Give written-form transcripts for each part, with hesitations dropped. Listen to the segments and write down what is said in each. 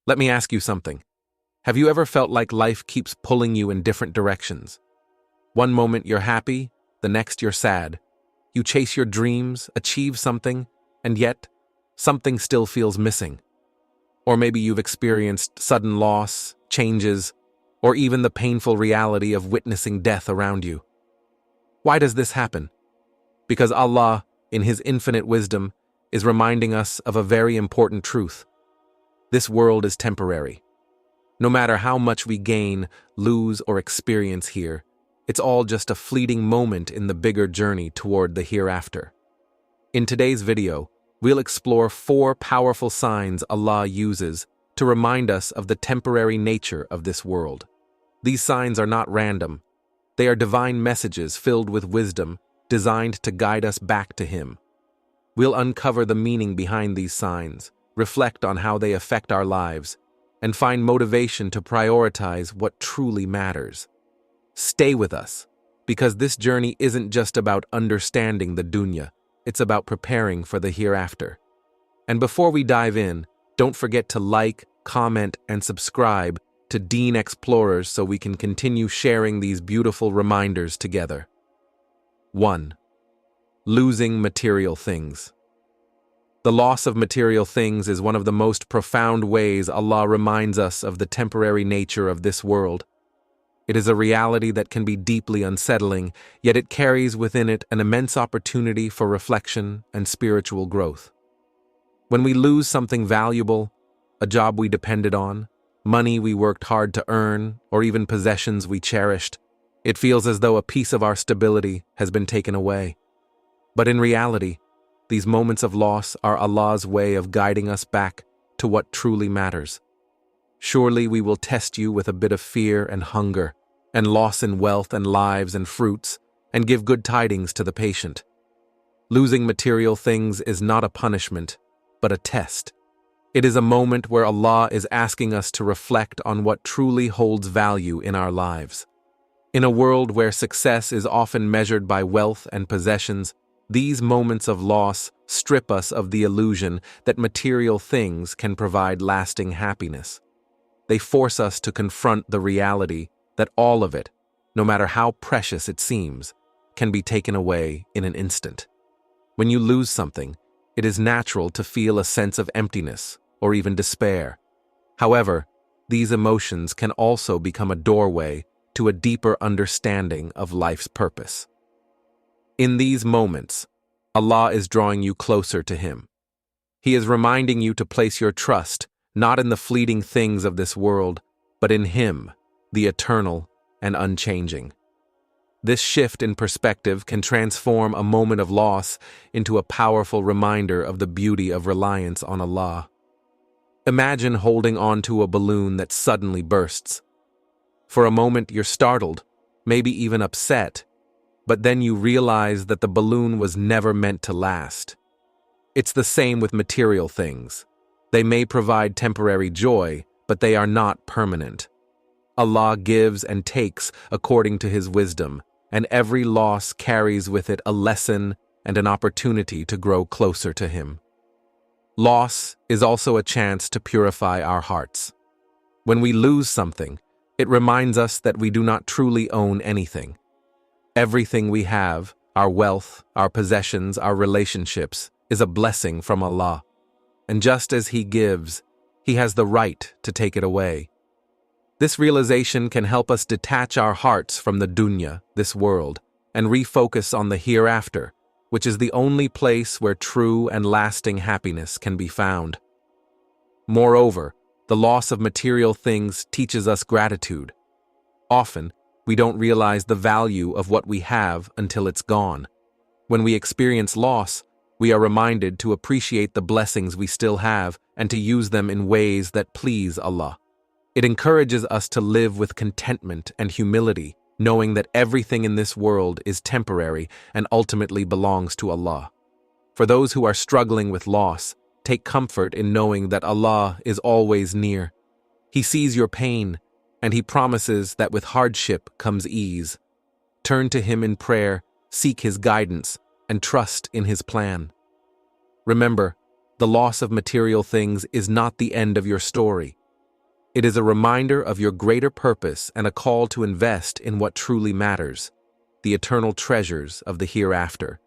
Let me ask you something. Have you ever felt like life keeps pulling you in different directions? One moment you're happy, the next you're sad. You chase your dreams, achieve something, and yet, something still feels missing. Or maybe you've experienced sudden loss, changes, or even the painful reality of witnessing death around you. Why does this happen? Because Allah, in His infinite wisdom, is reminding us of a very important truth. This world is temporary. No matter how much we gain, lose, or experience here, it's all just a fleeting moment in the bigger journey toward the hereafter. In today's video, we'll explore 4 powerful signs Allah uses to remind us of the temporary nature of this world. These signs are not random. They are divine messages filled with wisdom, designed to guide us back to Him. We'll uncover the meaning behind these signs, reflect on how they affect our lives, and find motivation to prioritize what truly matters. Stay with us, because this journey isn't just about understanding the dunya, it's about preparing for the hereafter. And before we dive in, don't forget to like, comment, and subscribe to Deen Xplorers so we can continue sharing these beautiful reminders together. 1. Losing material things. The loss of material things is one of the most profound ways Allah reminds us of the temporary nature of this world. It is a reality that can be deeply unsettling, yet it carries within it an immense opportunity for reflection and spiritual growth. When we lose something valuable, a job we depended on, money we worked hard to earn, or even possessions we cherished, it feels as though a piece of our stability has been taken away. But in reality, these moments of loss are Allah's way of guiding us back to what truly matters. Surely we will test you with a bit of fear and hunger, and loss in wealth and lives and fruits, and give good tidings to the patient. Losing material things is not a punishment, but a test. It is a moment where Allah is asking us to reflect on what truly holds value in our lives. In a world where success is often measured by wealth and possessions, these moments of loss strip us of the illusion that material things can provide lasting happiness. They force us to confront the reality that all of it, no matter how precious it seems, can be taken away in an instant. When you lose something, it is natural to feel a sense of emptiness or even despair. However, these emotions can also become a doorway to a deeper understanding of life's purpose. In these moments, Allah is drawing you closer to Him. He is reminding you to place your trust not in the fleeting things of this world, but in Him, the eternal and unchanging. This shift in perspective can transform a moment of loss into a powerful reminder of the beauty of reliance on Allah. Imagine holding on to a balloon that suddenly bursts. For a moment you're startled, maybe even upset, but then you realize that the balloon was never meant to last. It's the same with material things. They may provide temporary joy, but they are not permanent. Allah gives and takes according to His wisdom, and every loss carries with it a lesson and an opportunity to grow closer to Him. Loss is also a chance to purify our hearts. When we lose something, it reminds us that we do not truly own anything. Everything we have, our wealth, our possessions, our relationships, is a blessing from Allah. And just as He gives, He has the right to take it away. This realization can help us detach our hearts from the dunya, this world, and refocus on the hereafter, which is the only place where true and lasting happiness can be found. Moreover, the loss of material things teaches us gratitude. Often, we don't realize the value of what we have until it's gone. When we experience loss, we are reminded to appreciate the blessings we still have and to use them in ways that please Allah. It encourages us to live with contentment and humility, knowing that everything in this world is temporary and ultimately belongs to Allah. For those who are struggling with loss, take comfort in knowing that Allah is always near. He sees your pain, and He promises that with hardship comes ease. Turn to Him in prayer, seek His guidance, and trust in His plan. Remember, the loss of material things is not the end of your story. It is a reminder of your greater purpose and a call to invest in what truly matters, the eternal treasures of the hereafter.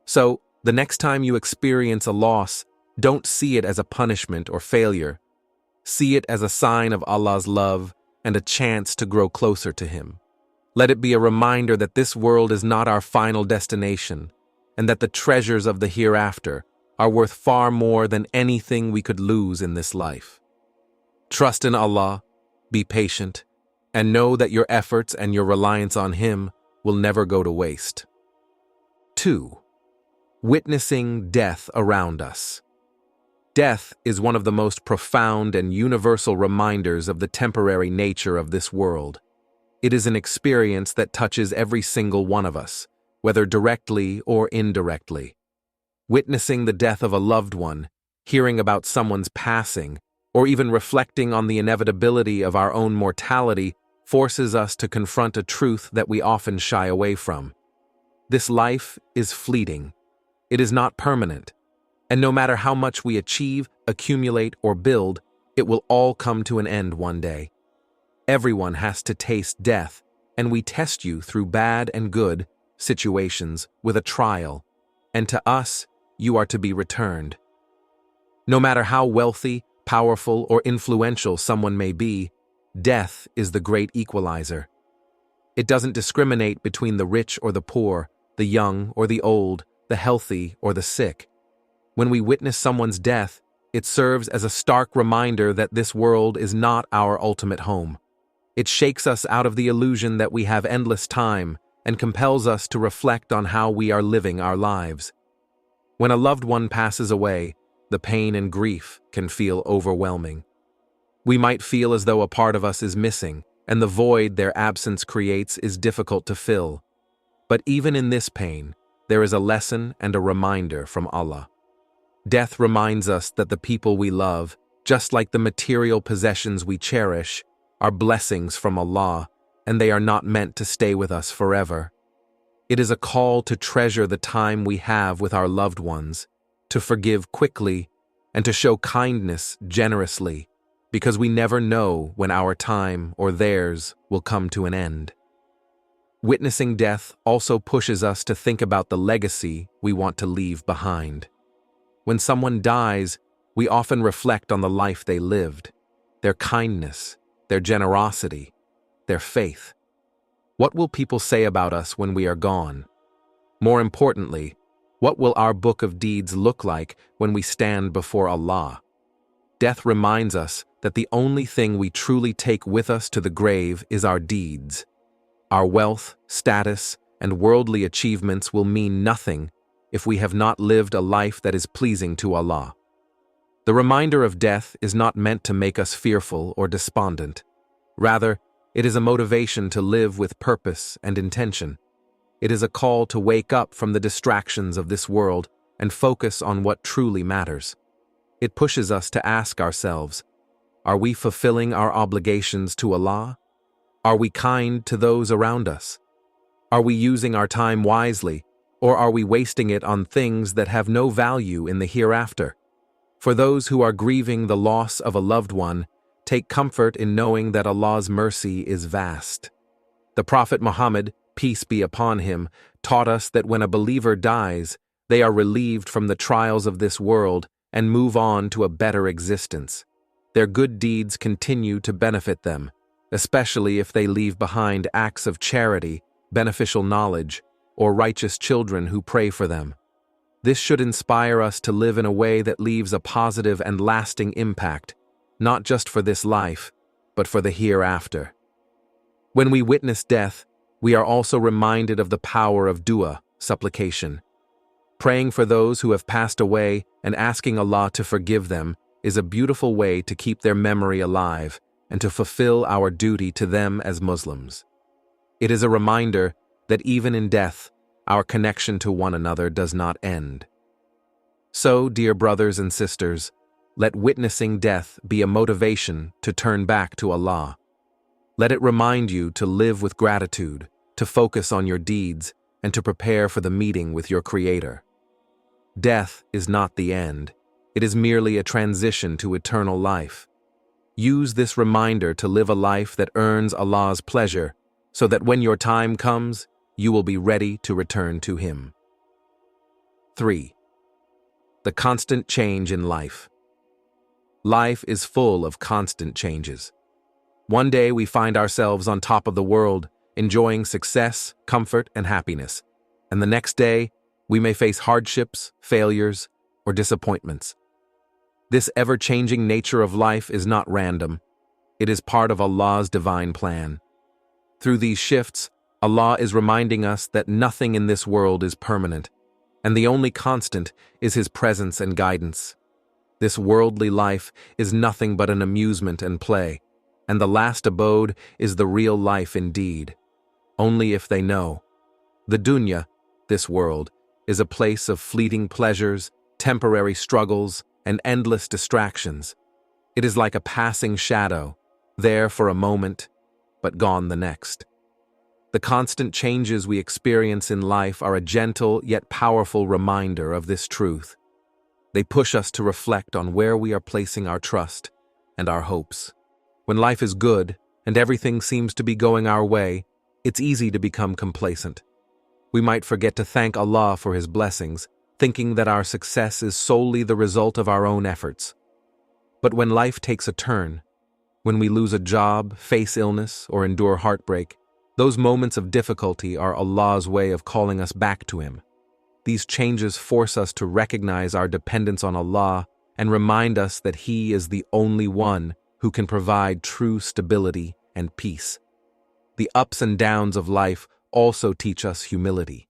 So, the next time you experience a loss, don't see it as a punishment or failure. See it as a sign of Allah's love and a chance to grow closer to Him. Let it be a reminder that this world is not our final destination, and that the treasures of the hereafter are worth far more than anything we could lose in this life. Trust in Allah, be patient, and know that your efforts and your reliance on Him will never go to waste. 2. Witnessing death around us. Death is one of the most profound and universal reminders of the temporary nature of this world. It is an experience that touches every single one of us, whether directly or indirectly. Witnessing the death of a loved one, hearing about someone's passing, or even reflecting on the inevitability of our own mortality forces us to confront a truth that we often shy away from. This life is fleeting. It is not permanent. And no matter how much we achieve, accumulate, or build, it will all come to an end one day. Everyone has to taste death, and we test you through bad and good situations with a trial, and to us, you are to be returned. No matter how wealthy, powerful, or influential someone may be, death is the great equalizer. It doesn't discriminate between the rich or the poor, the young or the old, the healthy or the sick. When we witness someone's death, it serves as a stark reminder that this world is not our ultimate home. It shakes us out of the illusion that we have endless time and compels us to reflect on how we are living our lives. When a loved one passes away, the pain and grief can feel overwhelming. We might feel as though a part of us is missing, and the void their absence creates is difficult to fill. But even in this pain, there is a lesson and a reminder from Allah. Death reminds us that the people we love, just like the material possessions we cherish, are blessings from Allah, and they are not meant to stay with us forever. It is a call to treasure the time we have with our loved ones, to forgive quickly, and to show kindness generously, because we never know when our time or theirs will come to an end. Witnessing death also pushes us to think about the legacy we want to leave behind. When someone dies, we often reflect on the life they lived, their kindness, their generosity, their faith. What will people say about us when we are gone? More importantly, what will our book of deeds look like when we stand before Allah? Death reminds us that the only thing we truly take with us to the grave is our deeds. Our wealth, status, and worldly achievements will mean nothing if we have not lived a life that is pleasing to Allah. The reminder of death is not meant to make us fearful or despondent. Rather, it is a motivation to live with purpose and intention. It is a call to wake up from the distractions of this world and focus on what truly matters. It pushes us to ask ourselves, are we fulfilling our obligations to Allah? Are we kind to those around us? Are we using our time wisely, or are we wasting it on things that have no value in the hereafter? For those who are grieving the loss of a loved one, take comfort in knowing that Allah's mercy is vast. The Prophet Muhammad, peace be upon him, taught us that when a believer dies, they are relieved from the trials of this world and move on to a better existence. Their good deeds continue to benefit them, especially if they leave behind acts of charity, beneficial knowledge, or righteous children who pray for them. This should inspire us to live in a way that leaves a positive and lasting impact, not just for this life, but for the hereafter. When we witness death, we are also reminded of the power of dua, supplication. Praying for those who have passed away and asking Allah to forgive them is a beautiful way to keep their memory alive and to fulfill our duty to them as Muslims. It is a reminder that even in death, our connection to one another does not end. So, dear brothers and sisters, let witnessing death be a motivation to turn back to Allah. Let it remind you to live with gratitude, to focus on your deeds, and to prepare for the meeting with your Creator. Death is not the end. It is merely a transition to eternal life. Use this reminder to live a life that earns Allah's pleasure, so that when your time comes, you will be ready to return to Him. 3. The constant change in life. Life is full of constant changes. One day we find ourselves on top of the world, enjoying success, comfort, and happiness. And the next day, we may face hardships, failures, or disappointments. This ever-changing nature of life is not random. It is part of Allah's divine plan. Through these shifts, Allah is reminding us that nothing in this world is permanent, and the only constant is His presence and guidance. This worldly life is nothing but an amusement and play, and the last abode is the real life indeed. Only if they know. The dunya, this world, is a place of fleeting pleasures, temporary struggles, and endless distractions. It is like a passing shadow, there for a moment, but gone the next. The constant changes we experience in life are a gentle yet powerful reminder of this truth. They push us to reflect on where we are placing our trust and our hopes. When life is good and everything seems to be going our way, it's easy to become complacent. We might forget to thank Allah for His blessings, thinking that our success is solely the result of our own efforts. But when life takes a turn, when we lose a job, face illness, or endure heartbreak, those moments of difficulty are Allah's way of calling us back to Him. These changes force us to recognize our dependence on Allah and remind us that He is the only one who can provide true stability and peace. The ups and downs of life also teach us humility.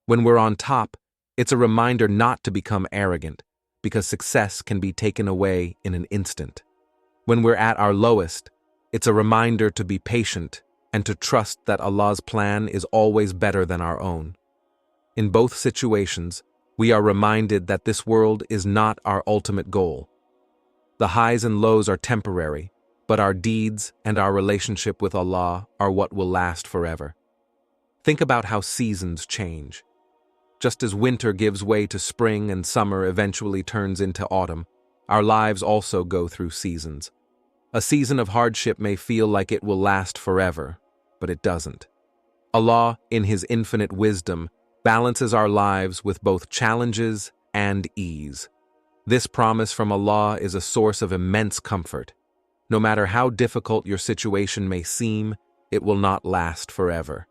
When we're on top, it's a reminder not to become arrogant, because success can be taken away in an instant. When we're at our lowest, it's a reminder to be patient and to trust that Allah's plan is always better than our own. In both situations, we are reminded that this world is not our ultimate goal. The highs and lows are temporary, but our deeds and our relationship with Allah are what will last forever. Think about how seasons change. Just as winter gives way to spring and summer eventually turns into autumn, our lives also go through seasons. A season of hardship may feel like it will last forever, but it doesn't. Allah, in His infinite wisdom, balances our lives with both challenges and ease. This promise from Allah is a source of immense comfort. No matter how difficult your situation may seem, it will not last forever.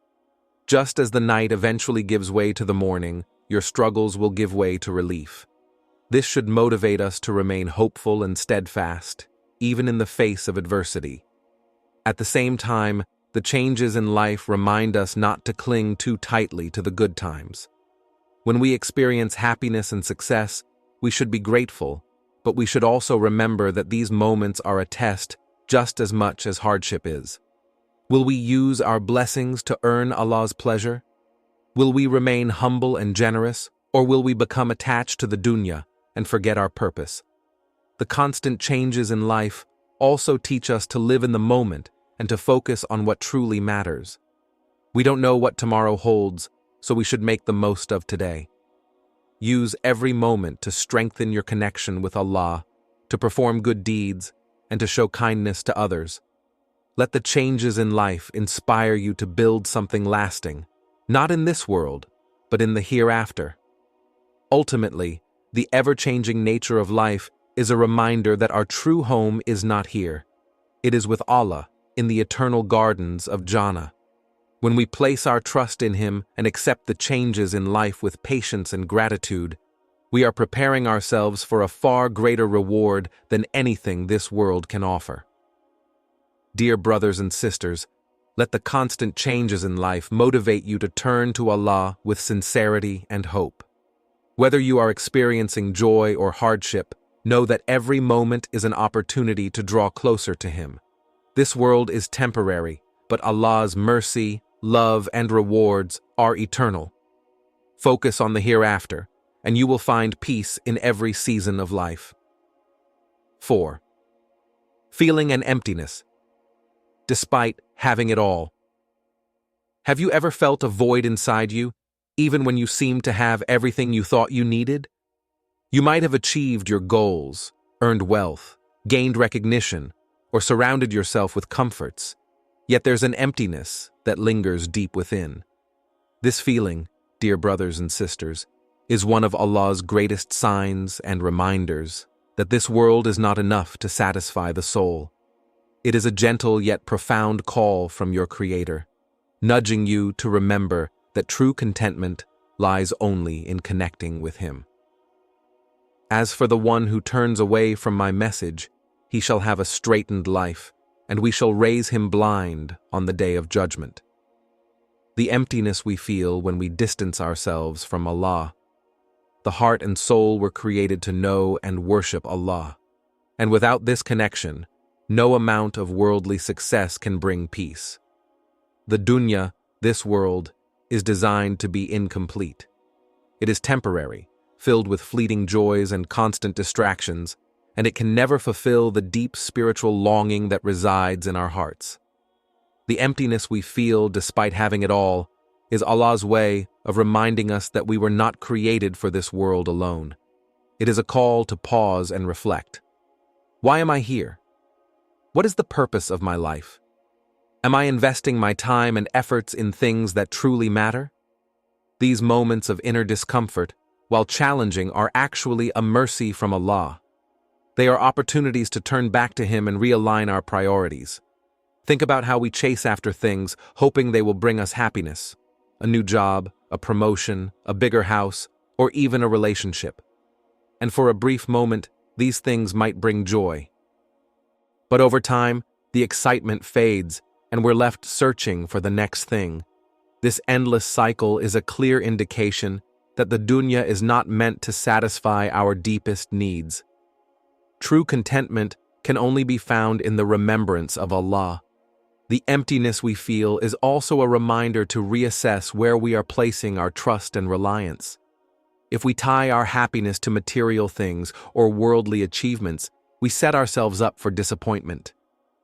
Just as the night eventually gives way to the morning, your struggles will give way to relief. This should motivate us to remain hopeful and steadfast, even in the face of adversity. At the same time, the changes in life remind us not to cling too tightly to the good times. When we experience happiness and success, we should be grateful, but we should also remember that these moments are a test just as much as hardship is. Will we use our blessings to earn Allah's pleasure? Will we remain humble and generous, or will we become attached to the dunya and forget our purpose? The constant changes in life also teach us to live in the moment and to focus on what truly matters. We don't know what tomorrow holds, so we should make the most of today. Use every moment to strengthen your connection with Allah, to perform good deeds, and to show kindness to others. Let the changes in life inspire you to build something lasting, not in this world, but in the hereafter. Ultimately, the ever-changing nature of life is a reminder that our true home is not here. It is with Allah, in the eternal gardens of Jannah. When we place our trust in Him and accept the changes in life with patience and gratitude, we are preparing ourselves for a far greater reward than anything this world can offer. Dear brothers and sisters, let the constant changes in life motivate you to turn to Allah with sincerity and hope. Whether you are experiencing joy or hardship, know that every moment is an opportunity to draw closer to Him. This world is temporary, but Allah's mercy, love, and rewards are eternal. Focus on the hereafter, and you will find peace in every season of life. 4. Feeling an emptiness, despite having it all. Have you ever felt a void inside you, even when you seemed to have everything you thought you needed? You might have achieved your goals, earned wealth, gained recognition, or surrounded yourself with comforts, yet there's an emptiness that lingers deep within. This feeling, dear brothers and sisters, is one of Allah's greatest signs and reminders that this world is not enough to satisfy the soul. It is a gentle yet profound call from your Creator, nudging you to remember that true contentment lies only in connecting with Him. As for the one who turns away from my message, he shall have a straitened life, and we shall raise him blind on the day of judgment. The emptiness we feel when we distance ourselves from Allah. The heart and soul were created to know and worship Allah, and without this connection, no amount of worldly success can bring peace. The dunya, this world, is designed to be incomplete. It is temporary, filled with fleeting joys and constant distractions, and it can never fulfill the deep spiritual longing that resides in our hearts. The emptiness we feel despite having it all is Allah's way of reminding us that we were not created for this world alone. It is a call to pause and reflect. Why am I here? What is the purpose of my life? Am I investing my time and efforts in things that truly matter? These moments of inner discomfort, while challenging, are actually a mercy from Allah. They are opportunities to turn back to Him and realign our priorities. Think about how we chase after things, hoping they will bring us happiness. A new job, a promotion, a bigger house, or even a relationship. And for a brief moment, these things might bring joy. But over time, the excitement fades, and we're left searching for the next thing. This endless cycle is a clear indication that the dunya is not meant to satisfy our deepest needs. True contentment can only be found in the remembrance of Allah. The emptiness we feel is also a reminder to reassess where we are placing our trust and reliance. If we tie our happiness to material things or worldly achievements, we set ourselves up for disappointment.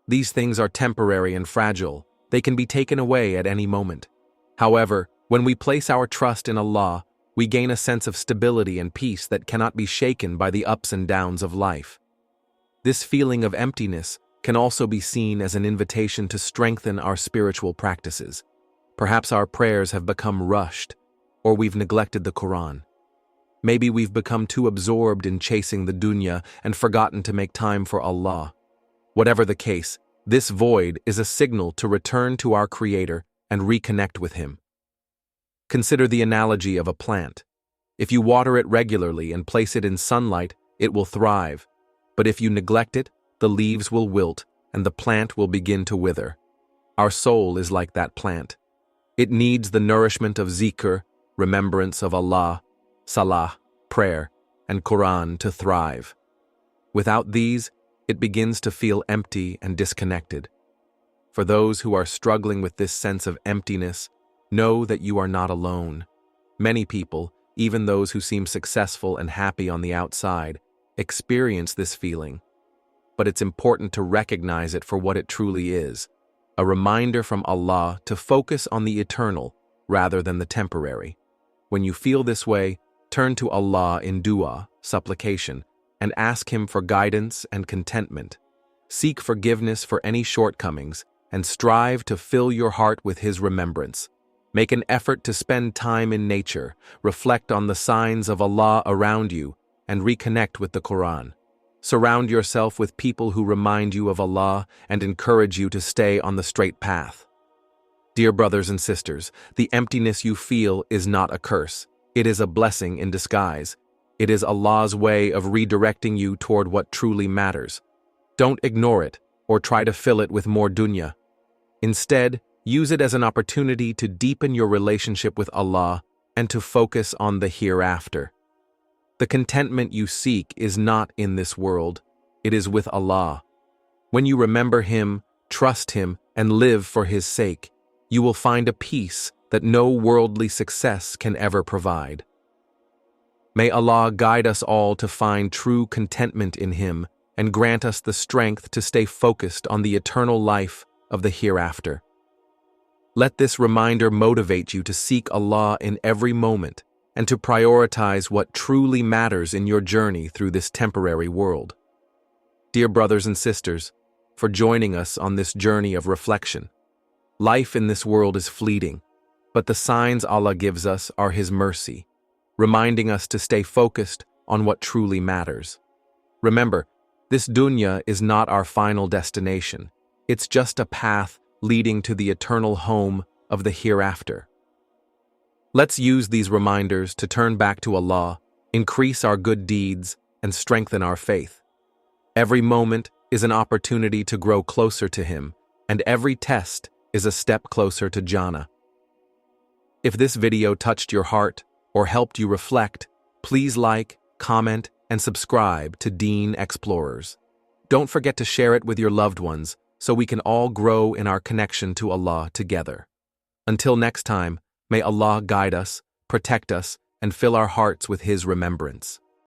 These things are temporary and fragile. They can be taken away at any moment. However, when we place our trust in Allah, we gain a sense of stability and peace that cannot be shaken by the ups and downs of life. This feeling of emptiness can also be seen as an invitation to strengthen our spiritual practices. Perhaps our prayers have become rushed, or we've neglected the Quran. Maybe we've become too absorbed in chasing the dunya and forgotten to make time for Allah. Whatever the case, this void is a signal to return to our Creator and reconnect with Him. Consider the analogy of a plant. If you water it regularly and place it in sunlight, it will thrive. But if you neglect it, the leaves will wilt and the plant will begin to wither. Our soul is like that plant. It needs the nourishment of zikr, remembrance of Allah, salah, prayer, and Quran to thrive. Without these, it begins to feel empty and disconnected. For those who are struggling with this sense of emptiness, know that you are not alone. Many people, even those who seem successful and happy on the outside, experience this feeling. But it's important to recognize it for what it truly is, a reminder from Allah to focus on the eternal rather than the temporary. When you feel this way, turn to Allah in dua, supplication, and ask Him for guidance and contentment. Seek forgiveness for any shortcomings and strive to fill your heart with His remembrance. Make an effort to spend time in nature, reflect on the signs of Allah around you, and reconnect with the Quran. Surround yourself with people who remind you of Allah and encourage you to stay on the straight path. Dear brothers and sisters, the emptiness you feel is not a curse. It is a blessing in disguise. It is Allah's way of redirecting you toward what truly matters. Don't ignore it or try to fill it with more dunya. Instead, use it as an opportunity to deepen your relationship with Allah and to focus on the hereafter. The contentment you seek is not in this world, it is with Allah. When you remember Him, trust Him, and live for His sake, you will find a peace that no worldly success can ever provide. May Allah guide us all to find true contentment in Him and grant us the strength to stay focused on the eternal life of the hereafter. Let this reminder motivate you to seek Allah in every moment and to prioritize what truly matters in your journey through this temporary world. Dear brothers and sisters, for joining us on this journey of reflection. Life in this world is fleeting, but the signs Allah gives us are His mercy, reminding us to stay focused on what truly matters. Remember, this dunya is not our final destination. It's just a path leading to the eternal home of the hereafter. Let's use these reminders to turn back to Allah, increase our good deeds, and strengthen our faith. Every moment is an opportunity to grow closer to Him, and every test is a step closer to Jannah. If this video touched your heart or helped you reflect, please like, comment, and subscribe to Deen Xplorers. Don't forget to share it with your loved ones so we can all grow in our connection to Allah together. Until next time, may Allah guide us, protect us, and fill our hearts with His remembrance.